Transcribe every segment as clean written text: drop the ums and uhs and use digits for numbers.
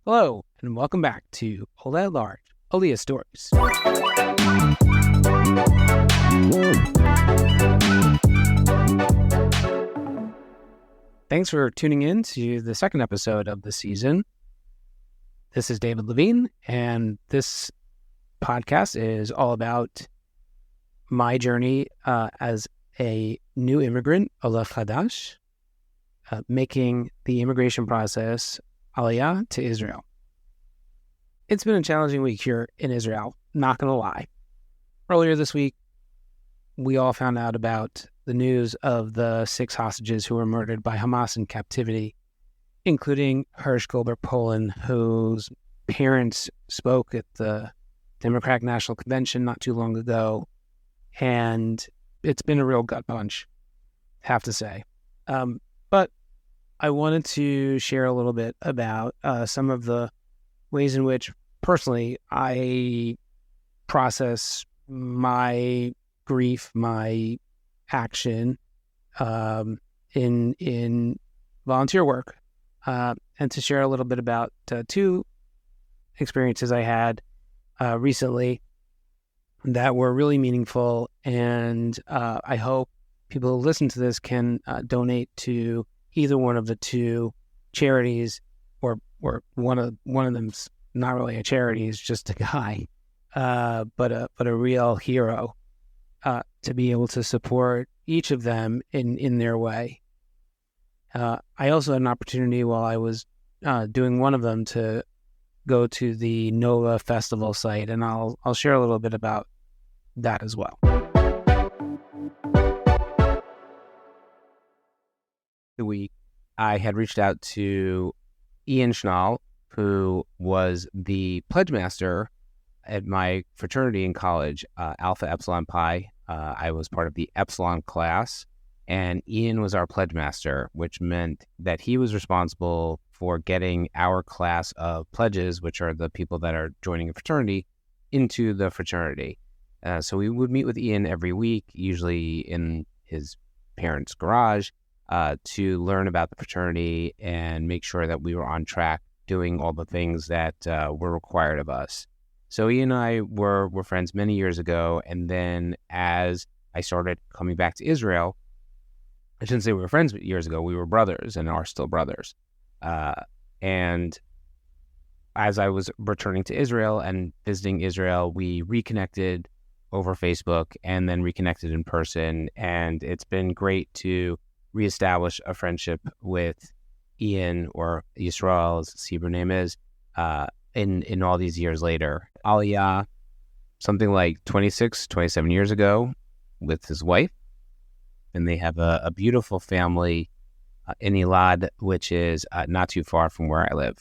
Hello, and welcome back to Oleh Large, Aliyah Stories. Thanks for tuning in to the second episode of the season. This is David Levine, and this podcast is all about my journey as a new immigrant, Oleh Chadash, making the immigration process Aliyah to Israel. It's been a challenging week here in Israel, not going to lie. Earlier this week, we all found out about the news of the 6 hostages who were murdered by Hamas in captivity, including Hirsch Goldberg-Polin, whose parents spoke at the Democratic National Convention not too long ago, and it's been a real gut punch, have to say. But I wanted to share a little bit about some of the ways in which, personally, I process my grief, my action in volunteer work, and to share a little bit about 2 experiences I had recently that were really meaningful, and I hope people who listen to this can donate to either one of the 2 charities, or one of them's not really a charity; it's just a guy, but a real hero, to be able to support each of them in their way. I also had an opportunity while I was doing one of them to go to the Nova Festival site, and I'll share a little bit about that as well. The week, I had reached out to Ian Schnall, who was the pledge master at my fraternity in college, Alpha Epsilon Pi. I was part of the Epsilon class, and Ian was our pledge master, which meant that he was responsible for getting our class of pledges, which are the people that are joining a fraternity, into the fraternity. So we would meet with Ian every week, usually in his parents' garage, to learn about the fraternity and make sure that we were on track doing all the things that were required of us. So Ian and I were friends many years ago, and then as I started coming back to Israel, I shouldn't say we were friends years ago, we were brothers and are still brothers. And as I was returning to Israel and visiting Israel, we reconnected over Facebook and then reconnected in person, and it's been great to reestablish a friendship with Ian, or Yisrael, as his Hebrew name is, in all these years later. Aliyah, something like 26, 27 years ago, with his wife, and they have a beautiful family in Elad, which is not too far from where I live.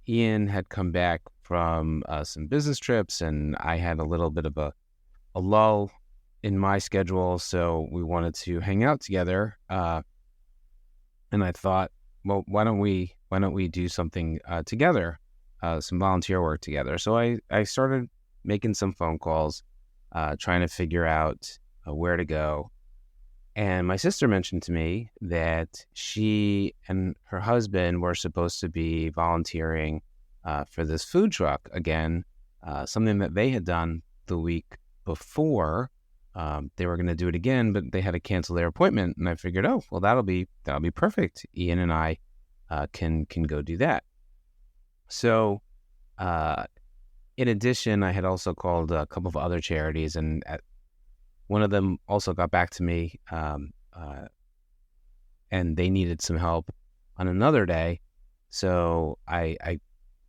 Ian had come back from some business trips, and I had a little bit of a lull in my schedule, so we wanted to hang out together. And I thought, well, why don't we do something together, some volunteer work together? So I started making some phone calls, trying to figure out where to go. And my sister mentioned to me that she and her husband were supposed to be volunteering for this food truck again, something that they had done the week before. They were going to do it again, but they had to cancel their appointment. And I figured, oh, well, that'll be perfect. Ian and I can go do that. So, in addition, I had also called a couple of other charities, and one of them also got back to me, and they needed some help on another day. So I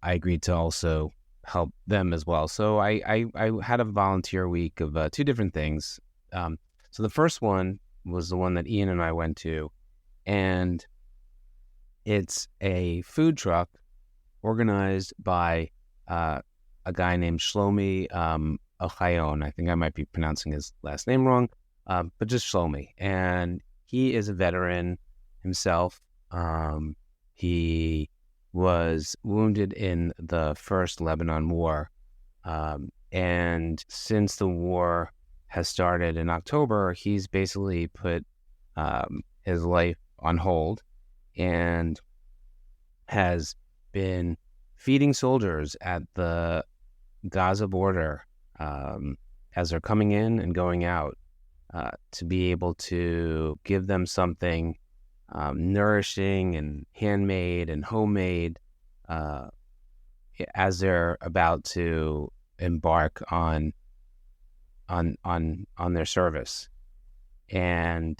agreed to also help them as well. So I had a volunteer week of 2 different things. So the first one was the one that Ian and I went to, and it's a food truck organized by a guy named Shlomi, Ohaon. I think I might be pronouncing his last name wrong, but just Shlomi. And he is a veteran himself. He was wounded in the first Lebanon war. And since the war has started in October, he's basically put his life on hold and has been feeding soldiers at the Gaza border as they're coming in and going out, to be able to give them something nourishing and handmade and homemade as they're about to embark on their service. And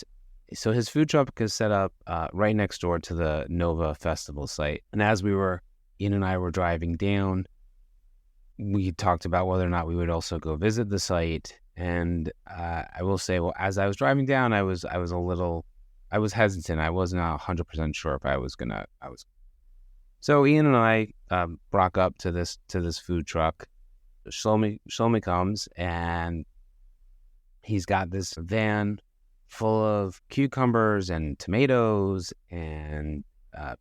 so his food truck is set up right next door to the Nova Festival site. And as Ian and I were driving down, we talked about whether or not we would also go visit the site. And I will say, well, as I was driving down, I was hesitant. I was not 100% sure if I was. So Ian and I rock up to this food truck. Shlomi comes, and he's got this van full of cucumbers and tomatoes and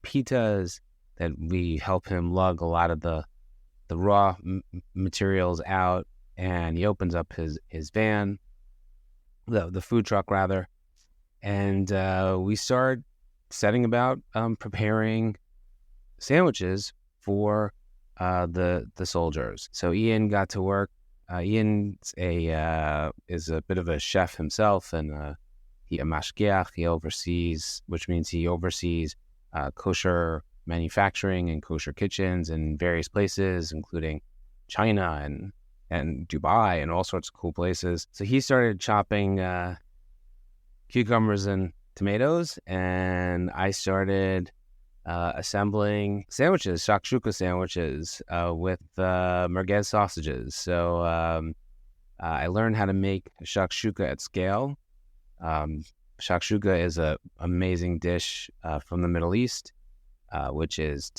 pitas that we help him lug a lot of the raw materials out. And he opens up his van, the food truck rather, and we start setting about preparing sandwiches for the soldiers. So Ian got to work. Ian is a bit of a chef himself, and he a mashgiach. He oversees kosher manufacturing and kosher kitchens in various places, including China and Dubai and all sorts of cool places. So he started chopping cucumbers and tomatoes, and I started assembling sandwiches, shakshuka sandwiches with merguez sausages. So I learned how to make shakshuka at scale. Shakshuka is an amazing dish from the Middle East, which is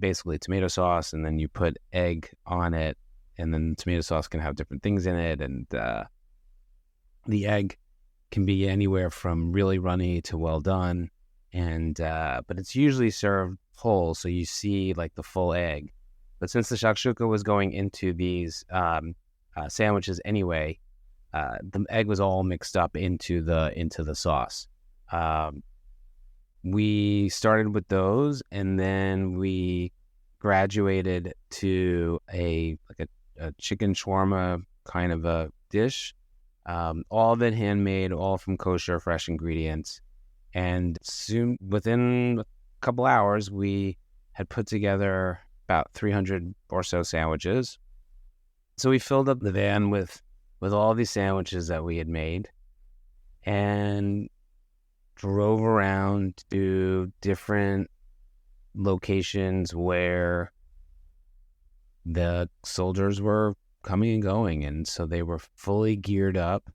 basically tomato sauce, and then you put egg on it, and then the tomato sauce can have different things in it, and the egg can be anywhere from really runny to well done, and but it's usually served whole, so you see like the full egg. But since the shakshuka was going into these sandwiches anyway, the egg was all mixed up into the sauce. We started with those, and then we graduated to a chicken shawarma kind of a dish, all of it handmade, all from kosher, fresh ingredients. And soon, within a couple hours, we had put together about 300 or so sandwiches. So we filled up the van with all these sandwiches that we had made, and drove around to different locations where the soldiers were coming and going, and so they were fully geared up.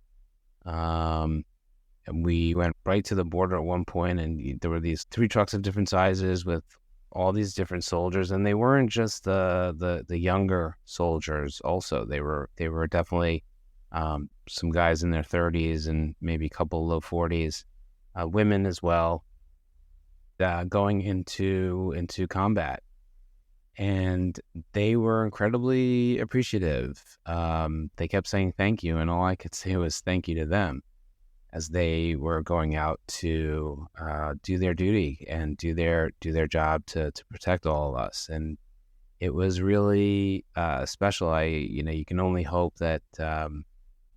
And we went right to the border at one point, and there were these 3 trucks of different sizes with all these different soldiers, and they weren't just the younger soldiers. Also, they were definitely some guys in their 30s and maybe a couple low 40s, women as well, going into combat. And they were incredibly appreciative. They kept saying thank you, and all I could say was thank you to them, as they were going out to do their duty and do their job to protect all of us. And it was really special. You can only hope that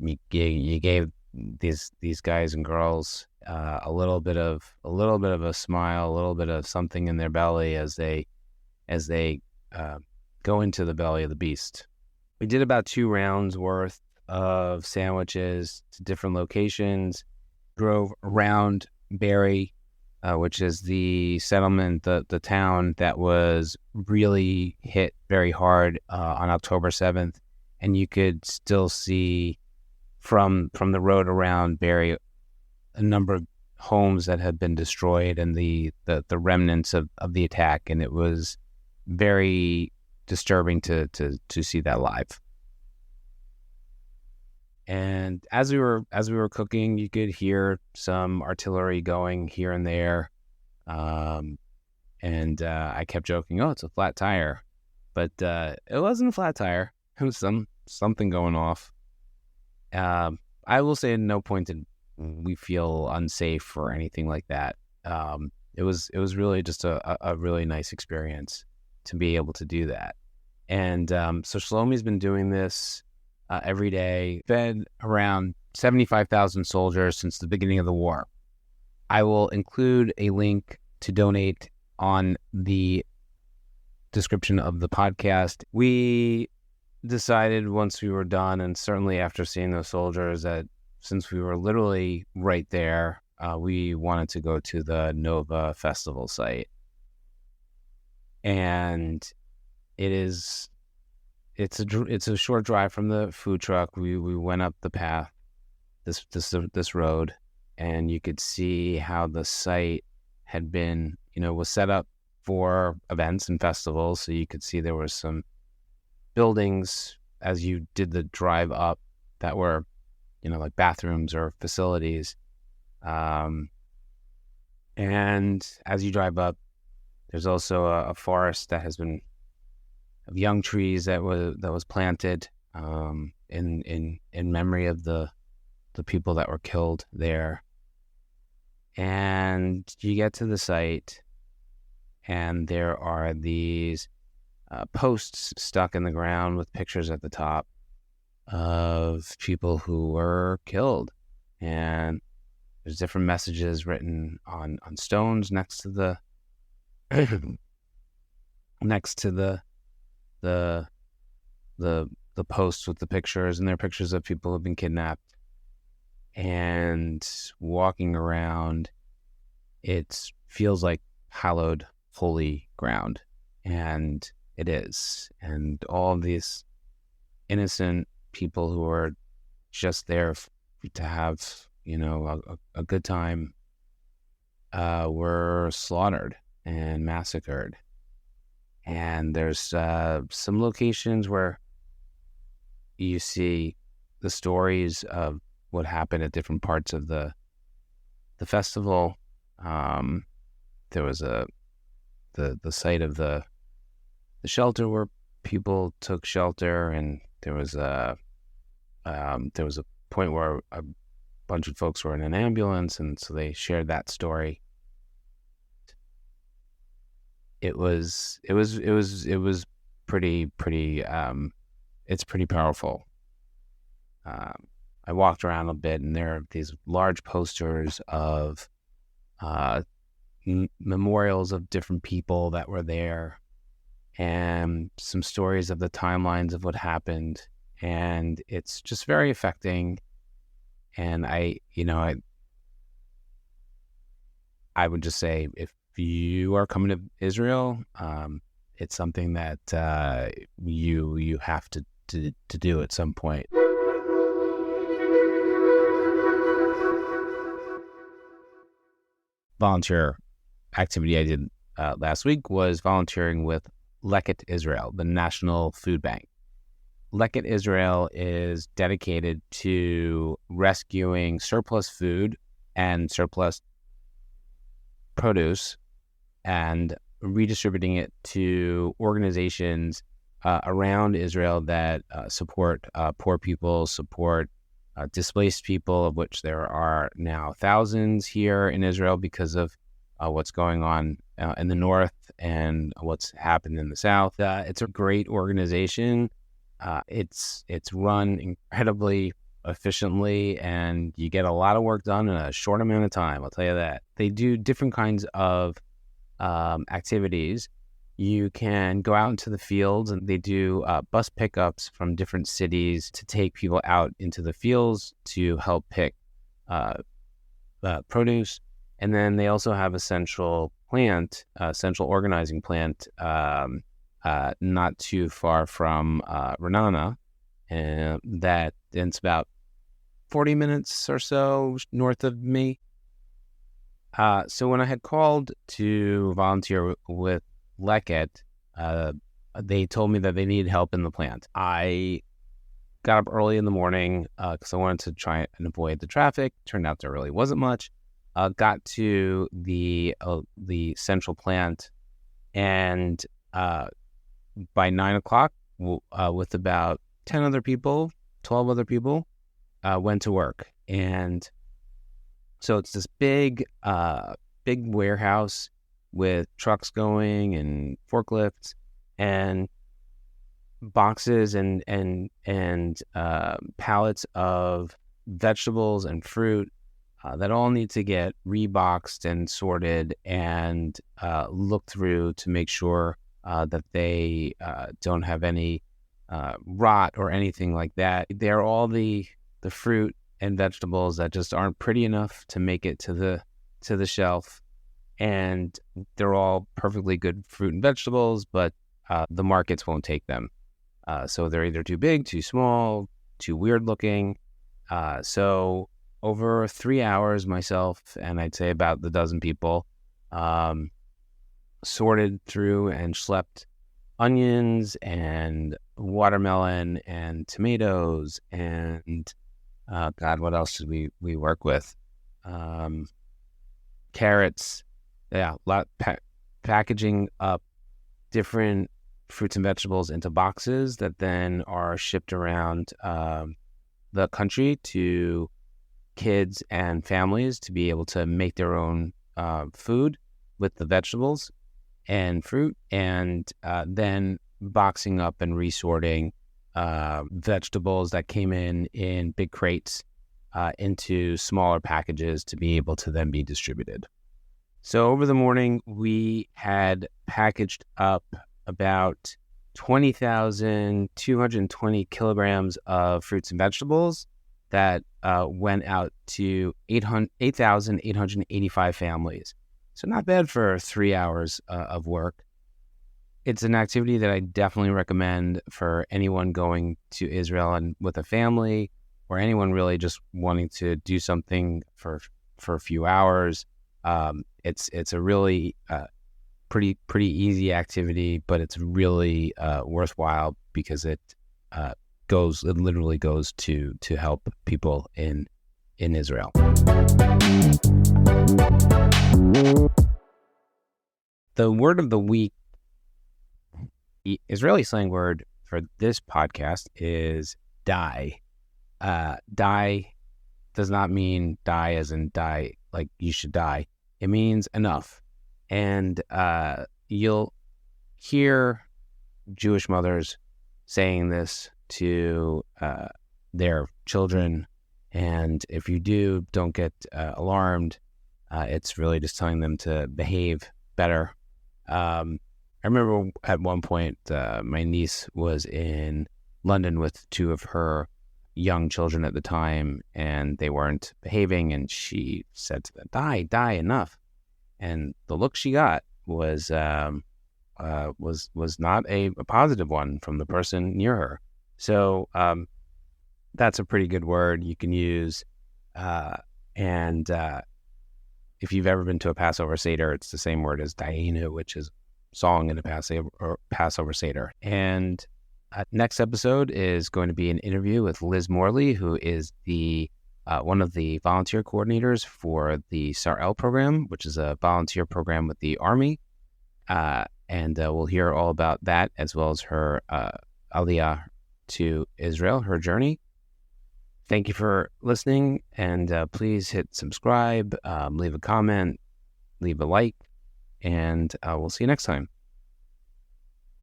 you gave these guys and girls a little bit of a smile, a little bit of something in their belly as they go into the belly of the beast. We did about 2 rounds worth of sandwiches to different locations, drove around Barry, which is the settlement, the town that was really hit very hard on October 7th. And you could still see from the road around Barry a number of homes that had been destroyed and the remnants of the attack. And it was very disturbing to see that live. And as we were cooking, you could hear some artillery going here and there, and I kept joking, "Oh, it's a flat tire," but it wasn't a flat tire. It was something going off. I will say, at no point did we feel unsafe or anything like that. It was really just a really nice experience. to be able to do that. And so Shlomi's been doing this every day, fed around 75,000 soldiers since the beginning of the war. I will include a link to donate on the description of the podcast. We decided once we were done, and certainly after seeing those soldiers, that since we were literally right there, we wanted to go to the Nova Festival site. And it's a short drive from the food truck. We went up the path, this road, and you could see how the site had been, was set up for events and festivals. So you could see there were some buildings as you did the drive up that were, like bathrooms or facilities. And as you drive up, there's also a forest that has been of young trees that was planted in memory of the people that were killed there. And you get to the site, and there are these posts stuck in the ground with pictures at the top of people who were killed. And there's different messages written on stones next to the the posts with the pictures, and they're pictures of people who have been kidnapped. And walking around, it feels like hallowed, holy ground, and it is. And all of these innocent people who are just there to have, a good time, were slaughtered and massacred. And there's some locations where you see the stories of what happened at different parts of the festival. There was the site of the shelter where people took shelter, and there was a point where a bunch of folks were in an ambulance, and so they shared that story. It was pretty it's pretty powerful. I walked around a bit, and there are these large posters of memorials of different people that were there, and some stories of the timelines of what happened. And it's just very affecting. And I would just say, if you are coming to Israel, it's something that you have to do at some point. Volunteer activity I did last week was volunteering with Leket Israel, the National Food Bank. Leket Israel is dedicated to rescuing surplus food and surplus produce and redistributing it to organizations around Israel that support poor people, support displaced people, of which there are now thousands here in Israel because of what's going on in the north and what's happened in the south. It's a great organization. It's run incredibly efficiently, and you get a lot of work done in a short amount of time. I'll tell you that. They do different kinds of activities. You can go out into the fields, and they do bus pickups from different cities to take people out into the fields to help pick produce. And then they also have a central organizing plant not too far from Renana, and it's about 40 minutes or so north of me. So when I had called to volunteer with Leket, they told me that they needed help in the plant. I got up early in the morning because I wanted to try and avoid the traffic. Turned out there really wasn't much. Got to the central plant, and by 9 o'clock, with about 12 other people, went to work. And so it's this big warehouse with trucks going and forklifts. and boxes and pallets of vegetables and fruit that all need to get reboxed and sorted and looked through to make sure that they don't have any rot or anything like that. They're all the fruit and vegetables that just aren't pretty enough to make it to the shelf, and they're all perfectly good fruit and vegetables, but the markets won't take them. So they're either too big, too small, too weird looking. So over 3 hours, myself and I'd say about a dozen people sorted through and schlepped onions and watermelon and tomatoes and God, what else did we work with? Carrots. Yeah, packaging up different fruits and vegetables into boxes that then are shipped around the country to kids and families to be able to make their own food with the vegetables and fruit, and then boxing up and resorting vegetables that came in big crates into smaller packages to be able to then be distributed. So over the morning, we had packaged up about 20,220 kilograms of fruits and vegetables that went out to 8,885 families. So not bad for 3 hours of work. It's an activity that I definitely recommend for anyone going to Israel and with a family, or anyone really just wanting to do something for a few hours. It's a really pretty easy activity, but it's really worthwhile because it literally goes to help people in Israel. The word of the week, the Israeli slang word for this podcast is die. Die does not mean die as in die like you should die. It means enough. And you'll hear Jewish mothers saying this to their children. And if you do, don't get alarmed. It's really just telling them to behave better. I remember at one point, my niece was in London with two of her young children at the time, and they weren't behaving, and she said to them, die, enough. And the look she got was not a positive one from the person near her. So that's a pretty good word you can use. And if you've ever been to a Passover Seder, it's the same word as Dayenu, which is song in a Passover Seder. And next episode is going to be an interview with Liz Morley, who is the one of the volunteer coordinators for the Sarel program, which is a volunteer program with the Army. And we'll hear all about that, as well as her Aliyah to Israel, her journey. Thank you for listening, and please hit subscribe, leave a comment, leave a like, and we'll see you next time.